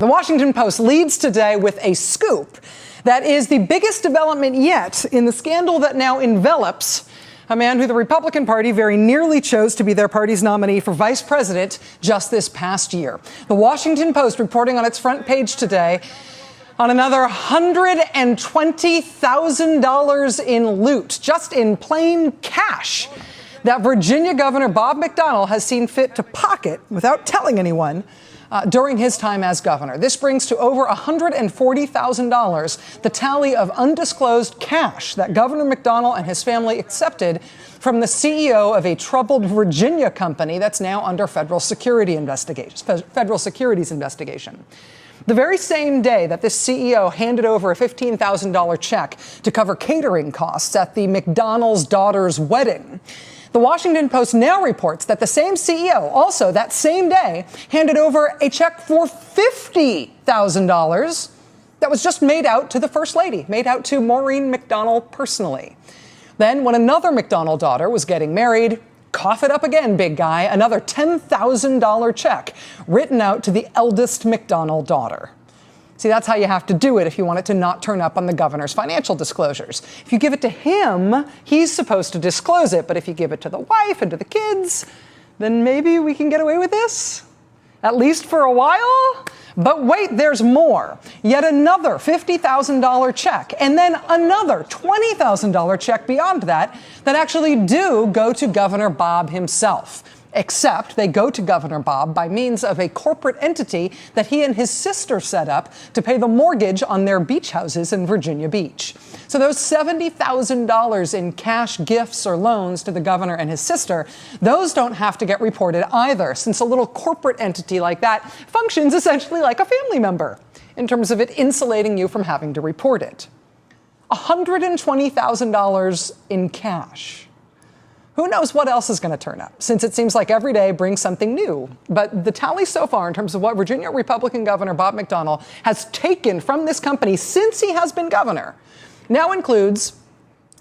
The Washington Post leads today with a scoop that is the biggest development yet in the scandal that now envelops a man who the Republican Party very nearly chose to be their party's nominee for vice president just this past year. The Washington Post reporting on its front page today on another $120,000 in loot, just in plain cash, that Virginia Governor Bob McDonnell has seen fit to pocket without telling anyone during his time as governor. This brings to over $140,000 the tally of undisclosed cash that Governor McDonnell and his family accepted from the CEO of a troubled Virginia company that's now under federal securities investigation. The very same day that this CEO handed over a $15,000 check to cover catering costs at the McDonnell's daughter's wedding, the Washington Post now reports that the same CEO, also that same day, handed over a check for $50,000 that was just made out to the First Lady, made out to Maureen McDonnell personally. Then, when another McDonnell daughter was getting married, cough it up again, big guy, another $10,000 check written out to the eldest McDonnell daughter. See, that's how you have to do it if you want it to not turn up on the governor's financial disclosures. If you give it to him, he's supposed to disclose it. But if you give it to the wife and to the kids, then maybe we can get away with this, at least for a while. But wait, there's more. Yet another $50,000 check, and then another $20,000 check beyond that actually do go to Governor Bob himself. Except they go to Governor Bob by means of a corporate entity that he and his sister set up to pay the mortgage on their beach houses in Virginia Beach. So those $70,000 in cash gifts or loans to the governor and his sister, those don't have to get reported either, since a little corporate entity like that functions essentially like a family member in terms of it insulating you from having to report it. $120,000 in cash. Who knows what else is going to turn up, since it seems like every day brings something new. But the tally so far in terms of what Virginia Republican Governor Bob McDonnell has taken from this company since he has been governor now includes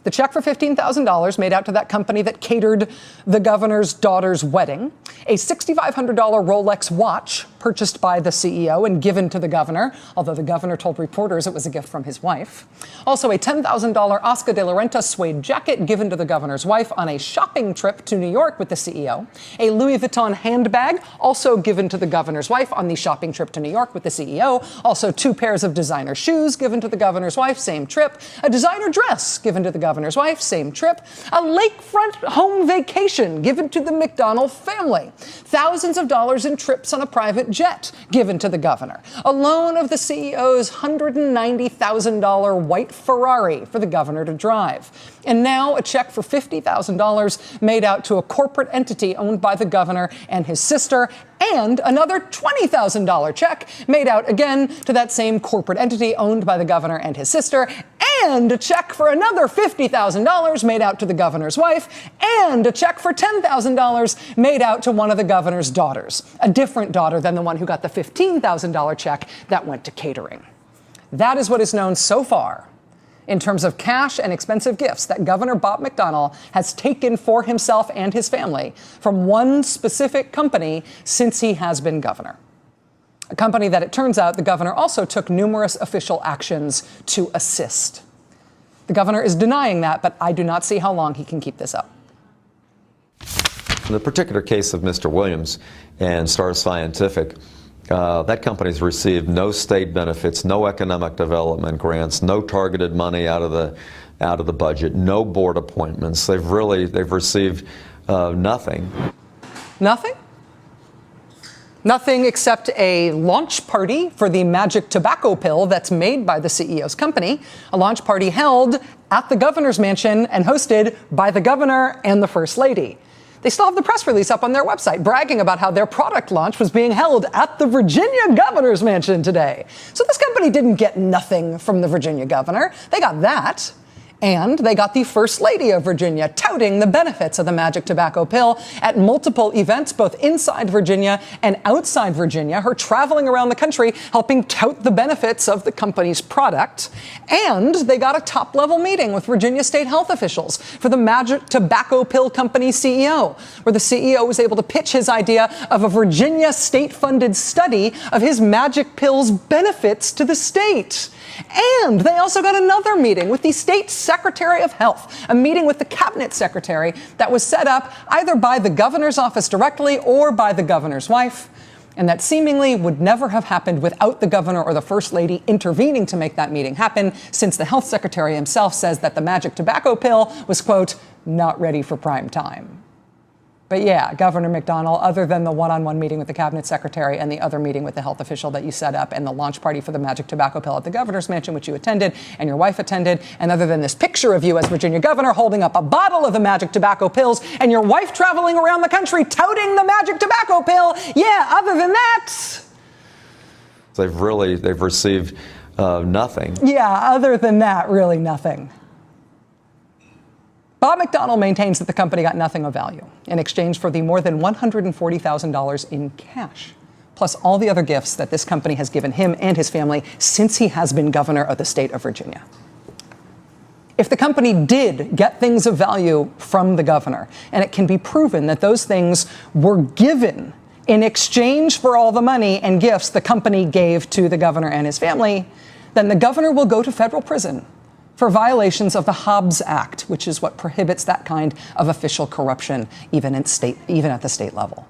the check for $15,000 made out to that company that catered the governor's daughter's wedding, a $6,500 Rolex watch purchased by the CEO and given to the governor, although the governor told reporters it was a gift from his wife. Also a $10,000 Oscar de la Renta suede jacket given to the governor's wife on a shopping trip to New York with the CEO. A Louis Vuitton handbag also given to the governor's wife on the shopping trip to New York with the CEO. Also 2 pairs of designer shoes given to the governor's wife, same trip. A designer dress given to the governor's wife, same trip. A lakefront home vacation given to the McDonnell family. Thousands of dollars in trips on a private jet given to the governor. A loan of the CEO's $190,000 white Ferrari for the governor to drive. And now a check for $50,000 made out to a corporate entity owned by the governor and his sister, and another $20,000 check made out again to that same corporate entity owned by the governor and his sister, and a check for another $50,000 made out to the governor's wife, and a check for $10,000 made out to one of the governor's daughters, a different daughter than the one who got the $15,000 check that went to catering. That is what is known so far in terms of cash and expensive gifts that Governor Bob McDonnell has taken for himself and his family from one specific company since he has been governor. A company that it turns out the governor also took numerous official actions to assist. The governor is denying that, but I do not see how long he can keep this up. In the particular case of Mr. Williams and Star Scientific, that company's received no state benefits, no economic development grants, no targeted money out of the budget, no board appointments. They've received nothing. Nothing? Nothing except a launch party for the magic tobacco pill that's made by the CEO's company, a launch party held at the governor's mansion and hosted by the governor and the First Lady. They still have the press release up on their website bragging about how their product launch was being held at the Virginia governor's mansion today. So this company didn't get nothing from the Virginia governor. They got that And they got the First Lady of Virginia touting the benefits of the magic tobacco pill at multiple events, both inside Virginia and outside Virginia, her traveling around the country helping tout the benefits of the company's product. And they got a top-level meeting with Virginia state health officials for the magic tobacco pill company CEO, where the CEO was able to pitch his idea of a Virginia state-funded study of his magic pill's benefits to the state. And they also got another meeting with the state Secretary of Health, a meeting with the cabinet secretary that was set up either by the governor's office directly or by the governor's wife, and that seemingly would never have happened without the governor or the first lady intervening to make that meeting happen, since the health secretary himself says that the magic tobacco pill was, quote, not ready for prime time. But yeah, Governor McDonnell, other than the one-on-one meeting with the cabinet secretary and the other meeting with the health official that you set up and the launch party for the magic tobacco pill at the governor's mansion, which you attended and your wife attended, and other than this picture of you as Virginia governor holding up a bottle of the magic tobacco pills and your wife traveling around the country touting the magic tobacco pill, yeah, other than that, they've received nothing. Yeah, other than that, really nothing. Bob McDonnell maintains that the company got nothing of value in exchange for the more than $140,000 in cash, plus all the other gifts that this company has given him and his family since he has been governor of the state of Virginia. If the company did get things of value from the governor, and it can be proven that those things were given in exchange for all the money and gifts the company gave to the governor and his family, then the governor will go to federal prison for violations of the Hobbs Act, which is what prohibits that kind of official corruption even at the state level.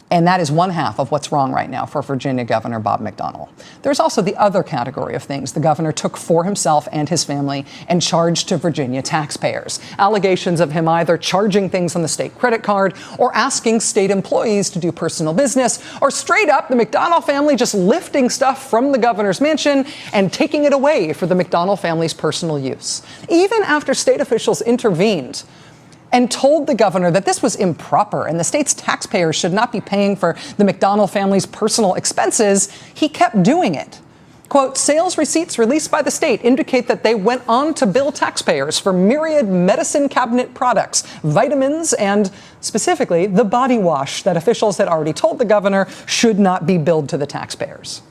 And that is one half of what's wrong right now for Virginia Governor Bob McDonnell. There's also the other category of things the governor took for himself and his family and charged to Virginia taxpayers. Allegations of him either charging things on the state credit card or asking state employees to do personal business, or straight up the McDonnell family just lifting stuff from the governor's mansion and taking it away for the McDonnell family's personal use. Even after state officials intervened and told the governor that this was improper and the state's taxpayers should not be paying for the McDonnell family's personal expenses, he kept doing it. Quote, sales receipts released by the state indicate that they went on to bill taxpayers for myriad medicine cabinet products, vitamins, and specifically the body wash that officials had already told the governor should not be billed to the taxpayers.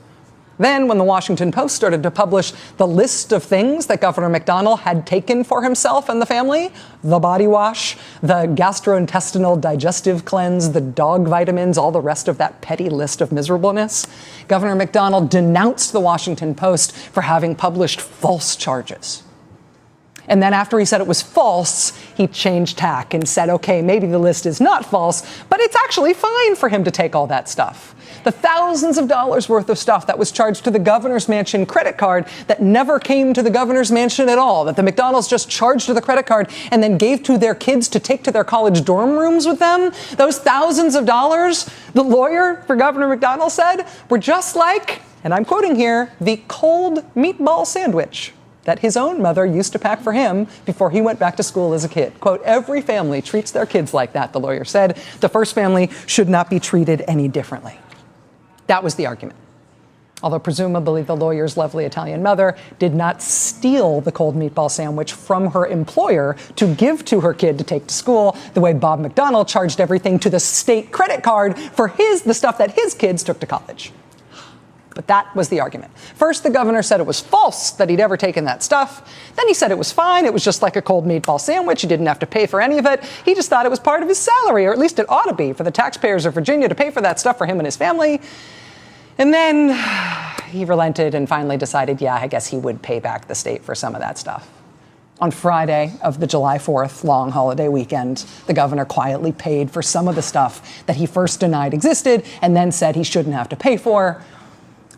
Then, when the Washington Post started to publish the list of things that Governor McDonnell had taken for himself and the family, the body wash, the gastrointestinal digestive cleanse, the dog vitamins, all the rest of that petty list of miserableness, Governor McDonnell denounced the Washington Post for having published false charges. And then after he said it was false, he changed tack and said, okay, maybe the list is not false, but it's actually fine for him to take all that stuff. The thousands of dollars worth of stuff that was charged to the governor's mansion credit card that never came to the governor's mansion at all, that the McDonnells just charged to the credit card and then gave to their kids to take to their college dorm rooms with them, those thousands of dollars, the lawyer for Governor McDonnell said, were just like, and I'm quoting here, the cold meatball sandwich that his own mother used to pack for him before he went back to school as a kid. Quote, every family treats their kids like that, the lawyer said. The first family should not be treated any differently. That was the argument. Although presumably the lawyer's lovely Italian mother did not steal the cold meatball sandwich from her employer to give to her kid to take to school, the way Bob McDonnell charged everything to the state credit card for the stuff that his kids took to college. But that was the argument. First, the governor said it was false that he'd ever taken that stuff. Then he said it was fine. It was just like a cold meatball sandwich. He didn't have to pay for any of it. He just thought it was part of his salary, or at least it ought to be, for the taxpayers of Virginia to pay for that stuff for him and his family. And then he relented and finally decided, yeah, I guess he would pay back the state for some of that stuff. On Friday of the July 4th long holiday weekend, the governor quietly paid for some of the stuff that he first denied existed and then said he shouldn't have to pay for.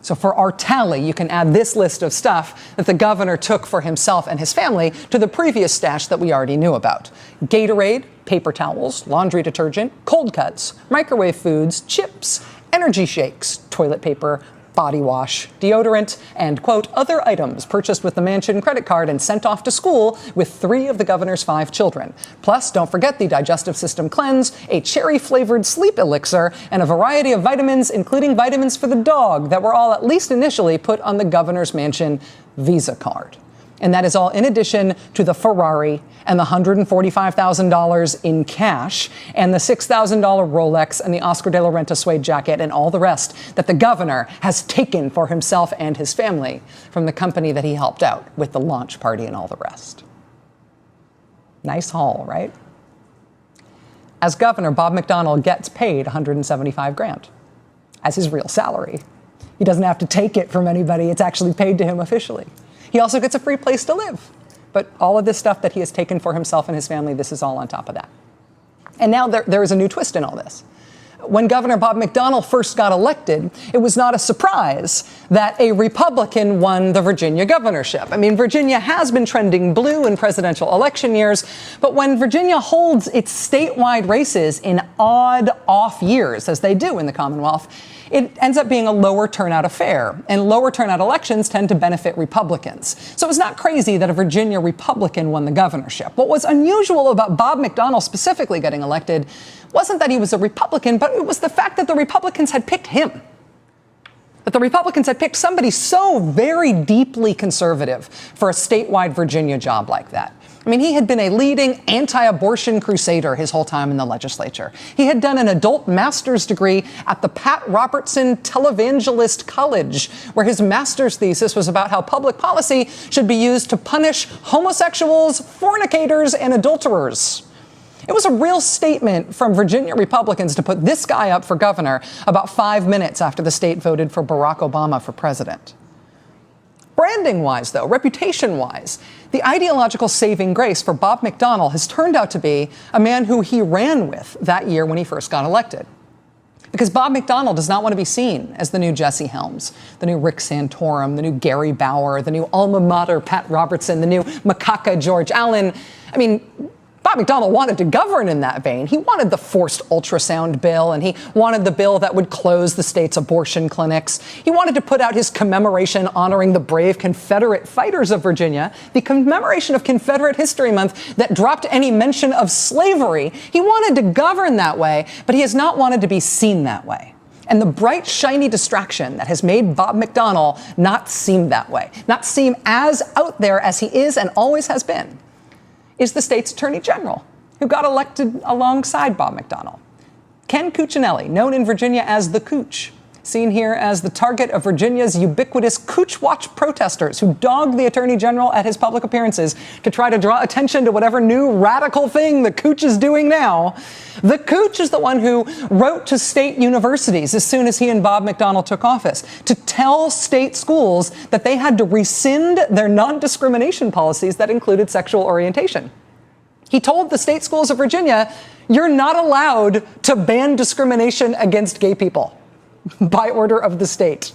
So for our tally, you can add this list of stuff that the governor took for himself and his family to the previous stash that we already knew about. Gatorade, paper towels, laundry detergent, cold cuts, microwave foods, chips, energy shakes, toilet paper, body wash, deodorant, and, quote, other items purchased with the mansion credit card and sent off to school with 3 of the governor's 5 children. Plus, don't forget the digestive system cleanse, a cherry-flavored sleep elixir, and a variety of vitamins, including vitamins for the dog, that were all, at least initially, put on the governor's mansion Visa card. And that is all in addition to the Ferrari and the $145,000 in cash and the $6,000 Rolex and the Oscar de la Renta suede jacket and all the rest that the governor has taken for himself and his family from the company that he helped out with the launch party and all the rest. Nice haul, right? As governor, Bob McDonnell gets paid $175,000 as his real salary. He doesn't have to take it from anybody. It's actually paid to him officially. He also gets a free place to live. But all of this stuff that he has taken for himself and his family, this is all on top of that. And now there is a new twist in all this. When Governor Bob McDonnell first got elected, it was not a surprise that a Republican won the Virginia governorship. I mean, Virginia has been trending blue in presidential election years, but when Virginia holds its statewide races in odd off years, as they do in the Commonwealth, it ends up being a lower turnout affair, and lower turnout elections tend to benefit Republicans. So it was not crazy that a Virginia Republican won the governorship. What was unusual about Bob McDonnell specifically getting elected wasn't that he was a Republican, but it was the fact that the Republicans had picked him. That the Republicans had picked somebody so very deeply conservative for a statewide Virginia job like that. I mean, he had been a leading anti-abortion crusader his whole time in the legislature. He had done an adult master's degree at the Pat Robertson Televangelist College, where his master's thesis was about how public policy should be used to punish homosexuals, fornicators, and adulterers. It was a real statement from Virginia Republicans to put this guy up for governor about 5 minutes after the state voted for Barack Obama for president. Branding-wise, though, reputation-wise, the ideological saving grace for Bob McDonnell has turned out to be a man who he ran with that year when he first got elected. Because Bob McDonnell does not want to be seen as the new Jesse Helms, the new Rick Santorum, the new Gary Bauer, the new alma mater Pat Robertson, the new macaca George Allen. I mean, Bob McDonnell wanted to govern in that vein. He wanted the forced ultrasound bill, and he wanted the bill that would close the state's abortion clinics. He wanted to put out his commemoration honoring the brave Confederate fighters of Virginia, the commemoration of Confederate History Month that dropped any mention of slavery. He wanted to govern that way, but he has not wanted to be seen that way. And the bright, shiny distraction that has made Bob McDonnell not seem that way, not seem as out there as he is and always has been, is the state's attorney general, who got elected alongside Bob McDonnell. Ken Cuccinelli, known in Virginia as the Cooch, seen here as the target of Virginia's ubiquitous Cooch Watch protesters who dog the attorney general at his public appearances to try to draw attention to whatever new radical thing the Cooch is doing now. The Cooch is the one who wrote to state universities as soon as he and Bob McDonnell took office to tell state schools that they had to rescind their non-discrimination policies that included sexual orientation. He told the state schools of Virginia, you're not allowed to ban discrimination against gay people by order of the state.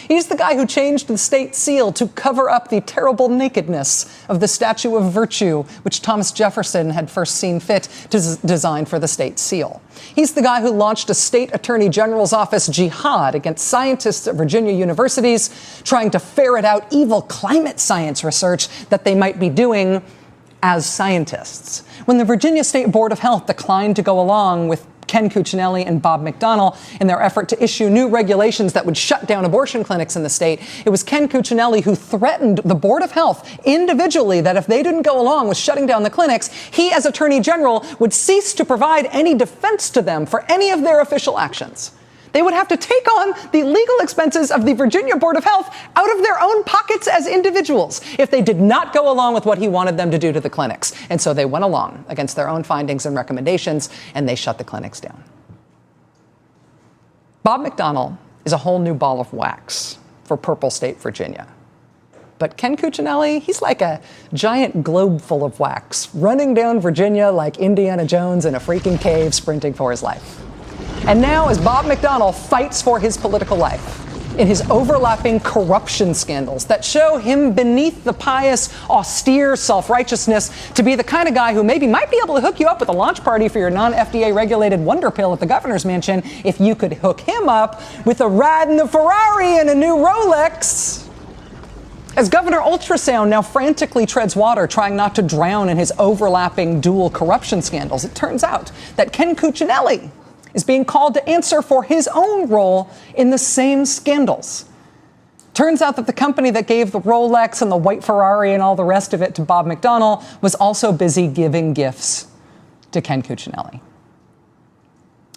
He's the guy who changed the state seal to cover up the terrible nakedness of the Statue of Virtue, which Thomas Jefferson had first seen fit to design for the state seal. He's the guy who launched a state attorney general's office jihad against scientists at Virginia universities trying to ferret out evil climate science research that they might be doing as scientists. When the Virginia State Board of Health declined to go along with Ken Cuccinelli and Bob McDonnell in their effort to issue new regulations that would shut down abortion clinics in the state, it was Ken Cuccinelli who threatened the Board of Health individually that if they didn't go along with shutting down the clinics, he as Attorney General would cease to provide any defense to them for any of their official actions. They would have to take on the legal expenses of the Virginia Board of Health out of their own pockets as individuals if they did not go along with what he wanted them to do to the clinics. And so they went along against their own findings and recommendations, and they shut the clinics down. Bob McDonnell is a whole new ball of wax for purple state Virginia. But Ken Cuccinelli, he's like a giant globe full of wax, running down Virginia like Indiana Jones in a freaking cave, sprinting for his life. And now, as Bob McDonnell fights for his political life in his overlapping corruption scandals that show him beneath the pious, austere self-righteousness to be the kind of guy who maybe might be able to hook you up with a launch party for your non-FDA regulated wonder pill at the governor's mansion if you could hook him up with a ride in the Ferrari and a new Rolex. As Governor Ultrasound now frantically treads water, trying not to drown in his overlapping dual corruption scandals, it turns out that Ken Cuccinelli is being called to answer for his own role in the same scandals. Turns out that the company that gave the Rolex and the white Ferrari and all the rest of it to Bob McDonnell was also busy giving gifts to Ken Cuccinelli.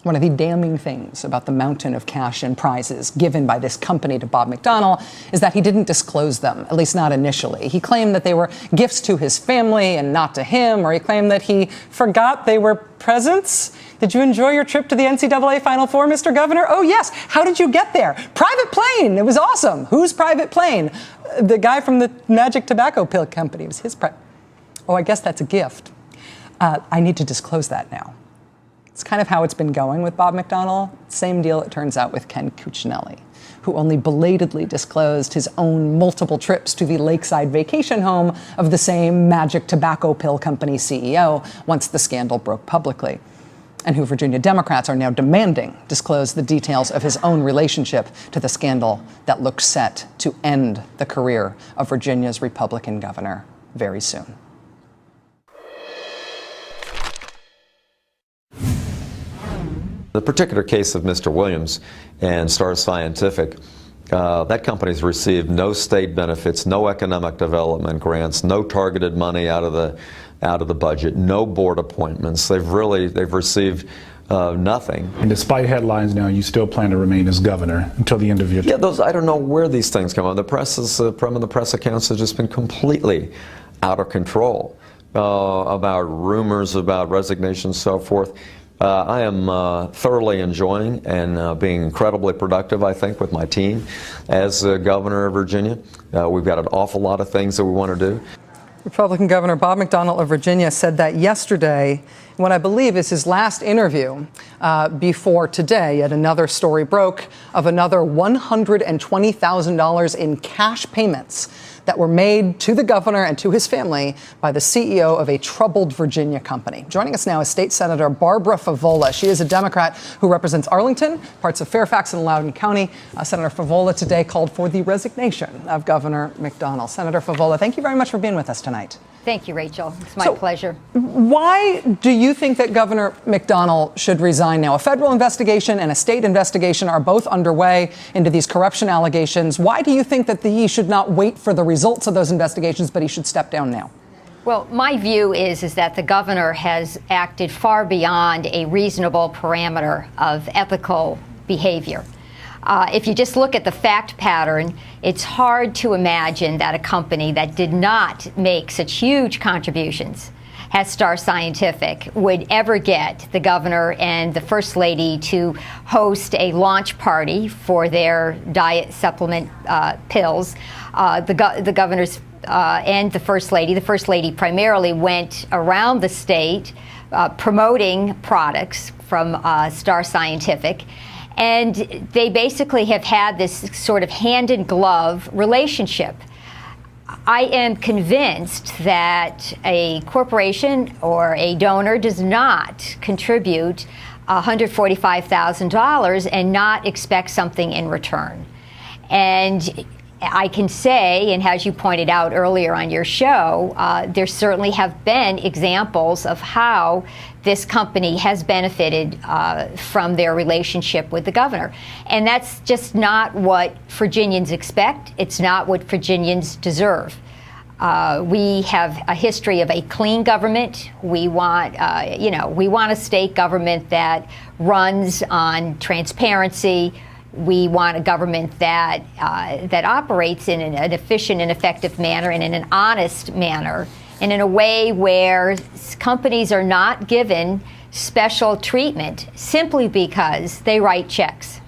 One of the damning things about the mountain of cash and prizes given by this company to Bob McDonnell is that he didn't disclose them, at least not initially. He claimed that they were gifts to his family and not to him, or he claimed that he forgot they were presents. Did you enjoy your trip to the NCAA Final Four, Mr. Governor? Oh, yes. How did you get there? Private plane. It was awesome. Whose private plane? The guy from the Magic Tobacco Pill Company. It was his private. Oh, I guess that's a gift. I need to disclose that now. It's kind of how it's been going with Bob McDonnell. Same deal, it turns out, with Ken Cuccinelli, who only belatedly disclosed his own multiple trips to the lakeside vacation home of the same Magic Tobacco Pill Company CEO once the scandal broke publicly, and who Virginia Democrats are now demanding disclose the details of his own relationship to the scandal that looks set to end the career of Virginia's Republican governor very soon. The particular case of Mr. Williams and Star Scientific, that company's received no state benefits, no economic development grants, no targeted money out of the budget, no board appointments. They've received nothing. And despite headlines now, you still plan to remain as governor until the end of your term. Yeah, I don't know where these things come on. The press accounts have just been completely out of control about rumors about resignation and so forth. I am thoroughly enjoying and being incredibly productive, I think, with my team as governor of Virginia. We've got an awful lot of things that we want to do. Republican Governor Bob McDonnell of Virginia said that yesterday, in what I believe is his last interview before today. Yet another story broke of another $120,000 in cash payments that were made to the governor and to his family by the CEO of a troubled Virginia company. Joining us now is State Senator Barbara Favola. She is a Democrat who represents Arlington, parts of Fairfax and Loudoun County. Senator Favola today called for the resignation of Governor McDonnell. Senator Favola, thank you very much for being with us tonight. Thank you, Rachel. It's my pleasure. Why do you think that Governor McDonnell should resign now? A federal investigation and a state investigation are both underway into these corruption allegations. Why do you think that he should not wait for the results of those investigations, but he should step down now? Well, my view is that the governor has acted far beyond a reasonable parameter of ethical behavior. If you just look at the fact pattern, it's hard to imagine that a company that did not make such huge contributions as Star Scientific would ever get the governor and the first lady to host a launch party for their diet supplement pills. The governor's and the first lady primarily went around the state promoting products from Star Scientific. And they basically have had this sort of hand-in-glove relationship. I am convinced that a corporation or a donor does not contribute $145,000 and not expect something in return. And I can say, and as you pointed out earlier on your show, there certainly have been examples of how this company has benefited from their relationship with the governor. And that's just not what Virginians expect. It's not what Virginians deserve. We have a history of a clean government. We want, we want a state government that runs on transparency. We want a government that operates in an efficient and effective manner and in an honest manner and in a way where companies are not given special treatment simply because they write checks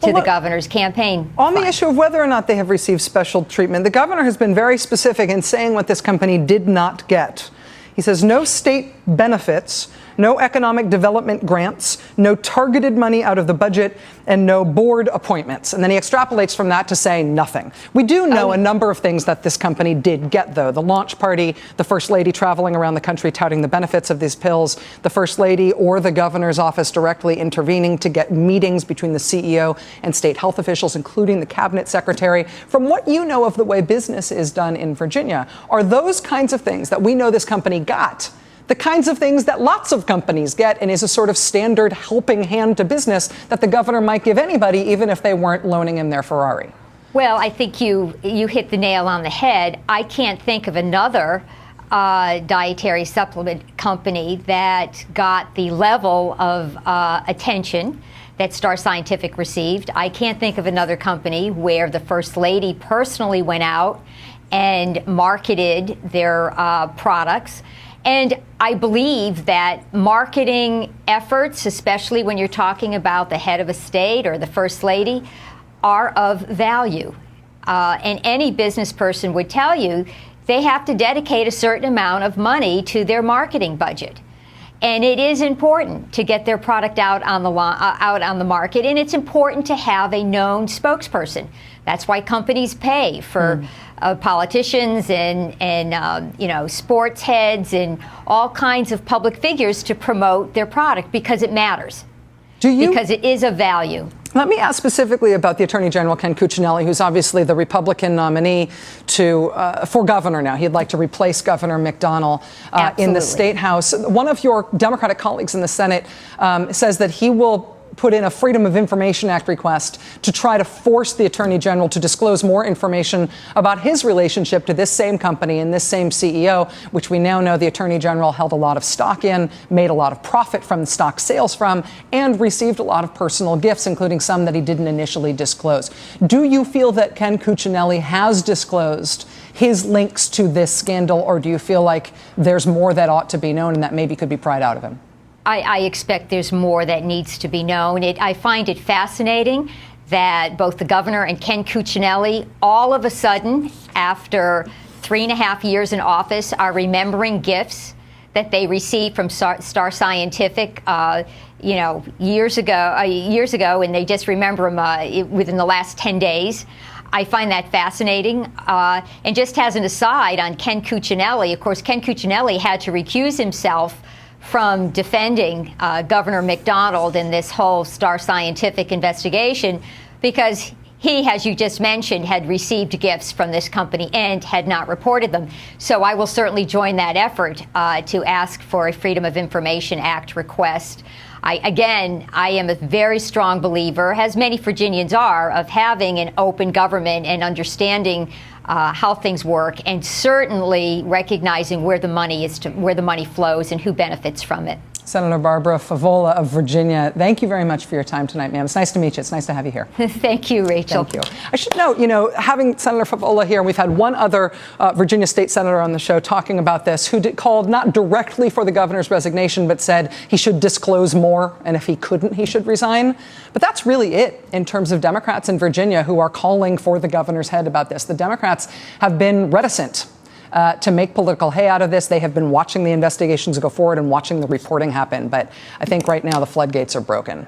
to the governor's campaign On fund. the issue of whether or not they have received special treatment, the governor has been very specific in saying what this company did not get. He says no state benefits, no economic development grants, no targeted money out of the budget, and no board appointments. And then he extrapolates from that to say nothing. We do know a number of things that this company did get, though. The launch party, the first lady traveling around the country touting the benefits of these pills, the first lady or the governor's office directly intervening to get meetings between the CEO and state health officials, including the cabinet secretary. From what you know of the way business is done in Virginia, are those kinds of things that we know this company got the kinds of things that lots of companies get and is a sort of standard helping hand to business that the governor might give anybody, even if they weren't loaning him their Ferrari? Well, I think you hit the nail on the head. I can't think of another dietary supplement company that got the level of attention that Star Scientific received. I can't think of another company where the First Lady personally went out and marketed their products. And I believe that marketing efforts, especially when you're talking about the head of a state or the First Lady, are of value. And any business person would tell you they have to dedicate a certain amount of money to their marketing budget. And it is important to get their product out on the market, and it's important to have a known spokesperson. That's why companies pay for politicians and sports heads and all kinds of public figures to promote their product because it matters. Because it is of value. Let me ask specifically about the Attorney General, Ken Cuccinelli, who's obviously the Republican nominee for governor now. He'd like to replace Governor McDonnell in the State House. One of your Democratic colleagues in the Senate says that he will put in a Freedom of Information Act request to try to force the Attorney General to disclose more information about his relationship to this same company and this same CEO, which we now know the Attorney General held a lot of stock in, made a lot of profit from stock sales from, and received a lot of personal gifts, including some that he didn't initially disclose. Do you feel that Ken Cuccinelli has disclosed his links to this scandal, or do you feel like there's more that ought to be known and that maybe could be pried out of him? I expect there's more that needs to be known. I find it fascinating that both the governor and Ken Cuccinelli, all of a sudden, after 3.5 years in office, are remembering gifts that they received from Star Scientific, years ago, and they just remember them within the last 10 days. I find that fascinating. And just as an aside on Ken Cuccinelli, of course, Ken Cuccinelli had to recuse himself from defending Governor McDonald in this whole Star Scientific investigation because he, as you just mentioned, had received gifts from this company and had not reported them. So I will certainly join that effort to ask for a Freedom of Information Act request. I am a very strong believer, as many Virginians are, of having an open government and understanding how things work, and certainly recognizing where the money flows and who benefits from it. Senator Barbara Favola of Virginia, thank you very much for your time tonight, ma'am. It's nice to meet you. It's nice to have you here. Thank you, Rachel. Thank you. I should note, having Senator Favola here, we've had one other Virginia state senator on the show talking about this who called not directly for the governor's resignation, but said he should disclose more, and if he couldn't, he should resign. But that's really it in terms of Democrats in Virginia who are calling for the governor's head about this. The Democrats have been reticent to make political hay out of this. They have been watching the investigations go forward and watching the reporting happen. But I think right now the floodgates are broken.